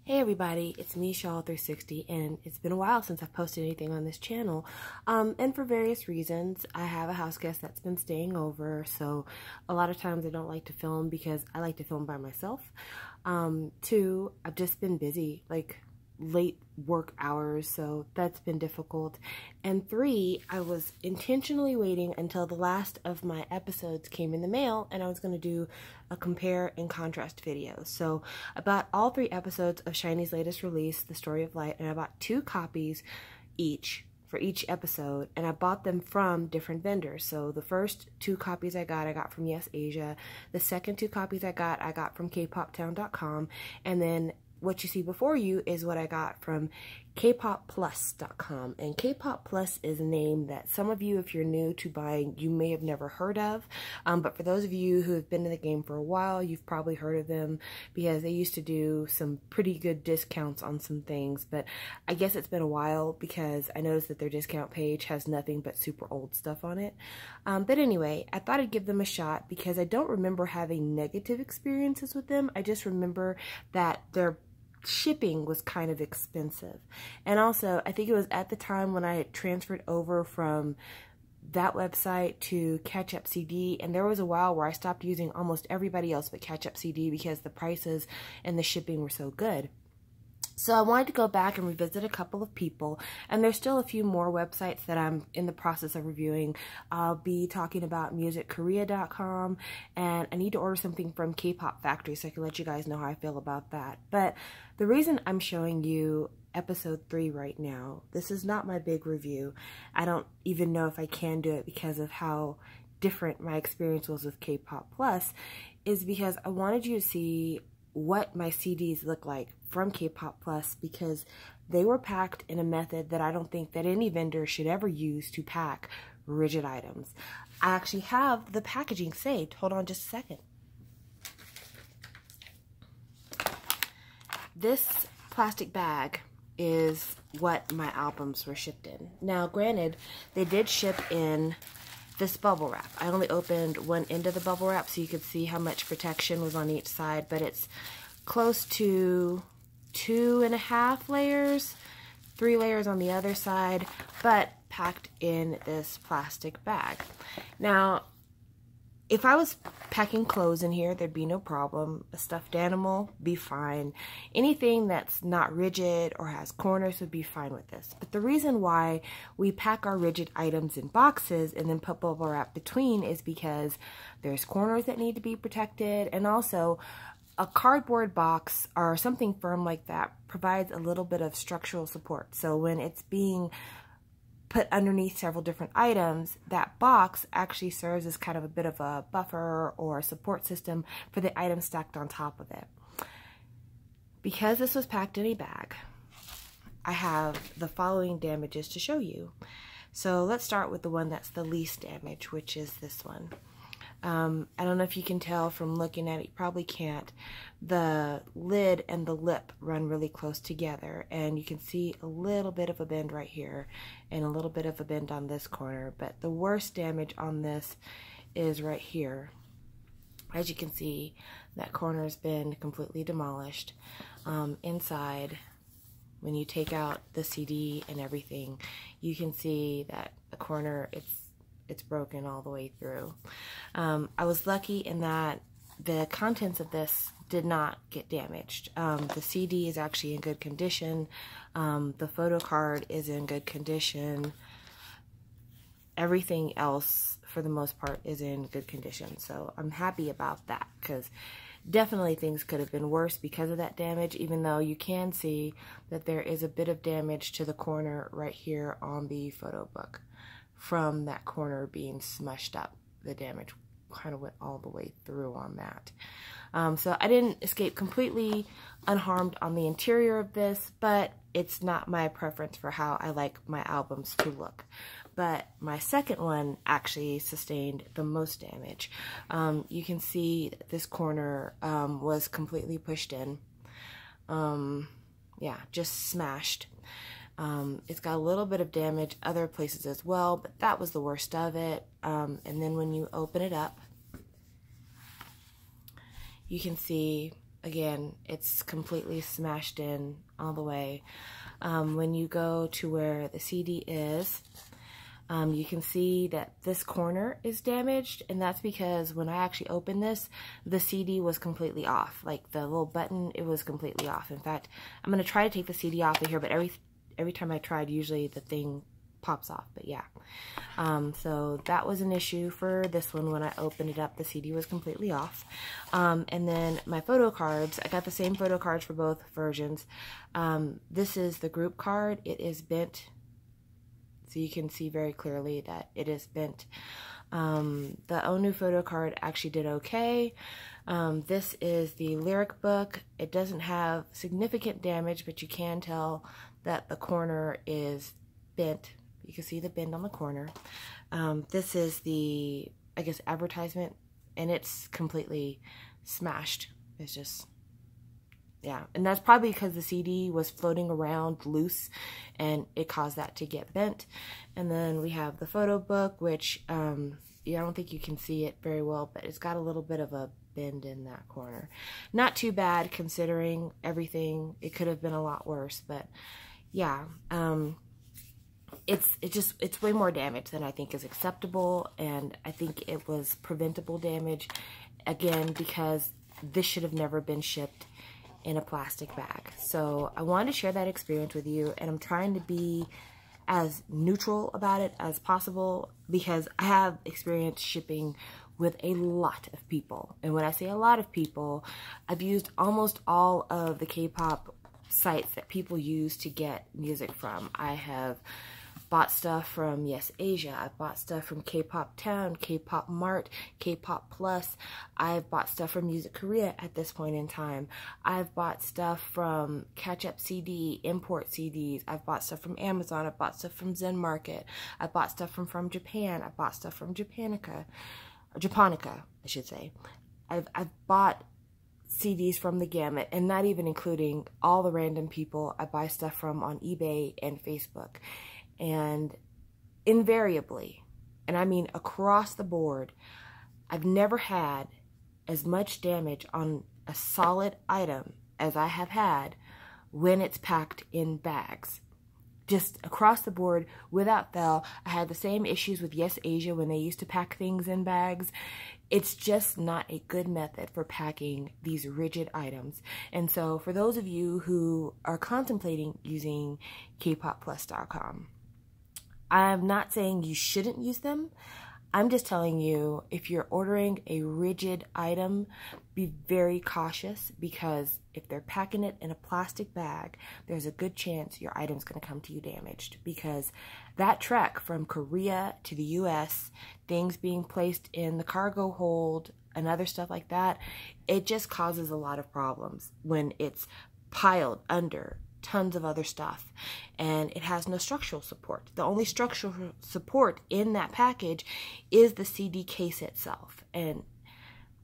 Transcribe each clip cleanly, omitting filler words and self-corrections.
Hey everybody, it's me, Shaw360, and it's been a while since I've posted anything on this channel, and for various reasons. I have a house guest that's been staying over, so a lot of times I don't like to film because I like to film by myself. Two, I've just been busy, like late work hours, so that's been difficult. And three, I was intentionally waiting until the last of my episodes came in the mail, and I was going to do a compare and contrast video. So I bought all 3 episodes of SHINee's latest release, The Story of Light, and I bought 2 copies each for each episode, and I bought them from different vendors. So the first 2 copies I got from Yes Asia. The second 2 copies I got from kpoptown.com, and then what you see before you is what I got from kpopplus.com. And Kpop Plus is a name that some of you, if you're new to buying, you may have never heard of. But for those of you who have been in the game for a while, you've probably heard of them because they used to do some pretty good discounts on some things. But I guess it's been a while because I noticed that their discount page has nothing but super old stuff on it. But anyway, I thought I'd give them a shot because I don't remember having negative experiences with them. I just remember that their shipping was kind of expensive. And also, I think it was at the time when I transferred over from that website to Catch Up CD, and there was a while where I stopped using almost everybody else but Catch Up CD because the prices and the shipping were so good. So I wanted to go back and revisit a couple of people, and there's still a few more websites that I'm in the process of reviewing. I'll be talking about musickorea.com, and I need to order something from K-Pop Factory so I can let you guys know how I feel about that. But the reason I'm showing you episode 3 right now, this is not my big review. I don't even know if I can do it because of how different my experience was with K-Pop Plus, is because I wanted you to see what my CDs look like from K-Pop Plus, because they were packed in a method that I don't think that any vendor should ever use to pack rigid items. I actually have the packaging saved. Hold on just a second. This plastic bag is what my albums were shipped in. Now, granted, they did ship in this bubble wrap. I only opened one end of the bubble wrap so you could see how much protection was on each side, but it's close to 2.5 layers, 3 layers on the other side, but packed in this plastic bag. Now, if I was packing clothes in here, there'd be no problem. A stuffed animal, be fine. Anything that's not rigid or has corners would be fine with this. But the reason why we pack our rigid items in boxes and then put bubble wrap between is because there's corners that need to be protected, and also a cardboard box or something firm like that provides a little bit of structural support. So when it's being put underneath several different items, that box actually serves as kind of a bit of a buffer or a support system for the items stacked on top of it. Because this was packed in a bag, I have the following damages to show you. So let's start with the one that's the least damage, which is this one. I don't know if you can tell from looking at it, you probably can't. The lid and the lip run really close together, and you can see a little bit of a bend right here and a little bit of a bend on this corner, but the worst damage on this is right here. As you can see, that corner has been completely demolished. Inside, when you take out the CD and everything, you can see that the corner, it's broken all the way through. I was lucky in that the contents of this did not get damaged. The CD is actually in good condition. The photo card is in good condition. Everything else, for the most part, is in good condition. So I'm happy about that, because definitely things could have been worse because of that damage, even though you can see that there is a bit of damage to the corner right here on the photo book. From that corner being smushed up, the damage kind of went all the way through on that. So I didn't escape completely unharmed on the interior of this, but it's not my preference for how I like my albums to look. But my second one actually sustained the most damage. You can see that this corner was completely pushed in. Yeah, just smashed. It's got a little bit of damage other places as well, but that was the worst of it. And then when you open it up, you can see again, it's completely smashed in all the way. When you go to where the CD is, you can see that this corner is damaged, and that's because when I actually opened this, the CD was completely off. Like the little button, it was completely off. In fact, I'm going to try to take the CD off of here, but every time I tried, usually the thing pops off. But yeah, so that was an issue for this one. When I opened it up, the CD was completely off. And then my photo cards, I got the same photo cards for both versions. This is the group card. It is bent, so you can see very clearly that it is bent. The Onu photo card actually did okay. This is the lyric book. It doesn't have significant damage, but you can tell that the corner is bent. You can see the bend on the corner. This is the, I guess, advertisement, and it's completely smashed. It's just, yeah. And that's probably because the CD was floating around loose, and it caused that to get bent. And then we have the photo book, which, yeah, I don't think you can see it very well, but it's got a little bit of a bend in that corner. Not too bad considering everything. It could have been a lot worse, but yeah. It's way more damage than I think is acceptable, and I think it was preventable damage, again, because this should have never been shipped in a plastic bag. So I wanted to share that experience with you, and I'm trying to be as neutral about it as possible because I have experience shipping with a lot of people. And when I say a lot of people, I've used almost all of the K-pop sites that people use to get music from. I have bought stuff from Yes Asia. I've bought stuff from K-Pop Town, K-Pop Mart, K-Pop Plus. I've bought stuff from Music Korea at this point in time. I've bought stuff from Catch Up CD, Import CDs. I've bought stuff from Amazon. I've bought stuff from Zen Market. I've bought stuff from Japan. I've bought stuff from Japonica, I should say. I've bought CDs from the gamut, and not even including all the random people I buy stuff from on eBay and Facebook. And invariably, and I mean across the board, I've never had as much damage on a solid item as I have had when it's packed in bags. Just across the board, without fail. I had the same issues with Yes Asia when they used to pack things in bags. It's just not a good method for packing these rigid items. And so for those of you who are contemplating using kpopplus.com, I'm not saying you shouldn't use them. I'm just telling you, if you're ordering a rigid item, be very cautious, because if they're packing it in a plastic bag, there's a good chance your item's going to come to you damaged, because that trek from Korea to the US, things being placed in the cargo hold and other stuff like that, it just causes a lot of problems when it's piled under tons of other stuff, and it has no structural support. The only structural support in that package is the CD case itself, and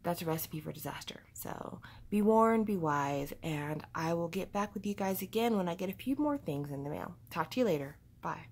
that's a recipe for disaster. So be warned, be wise, and I will get back with you guys again when I get a few more things in the mail. Talk to you later. Bye.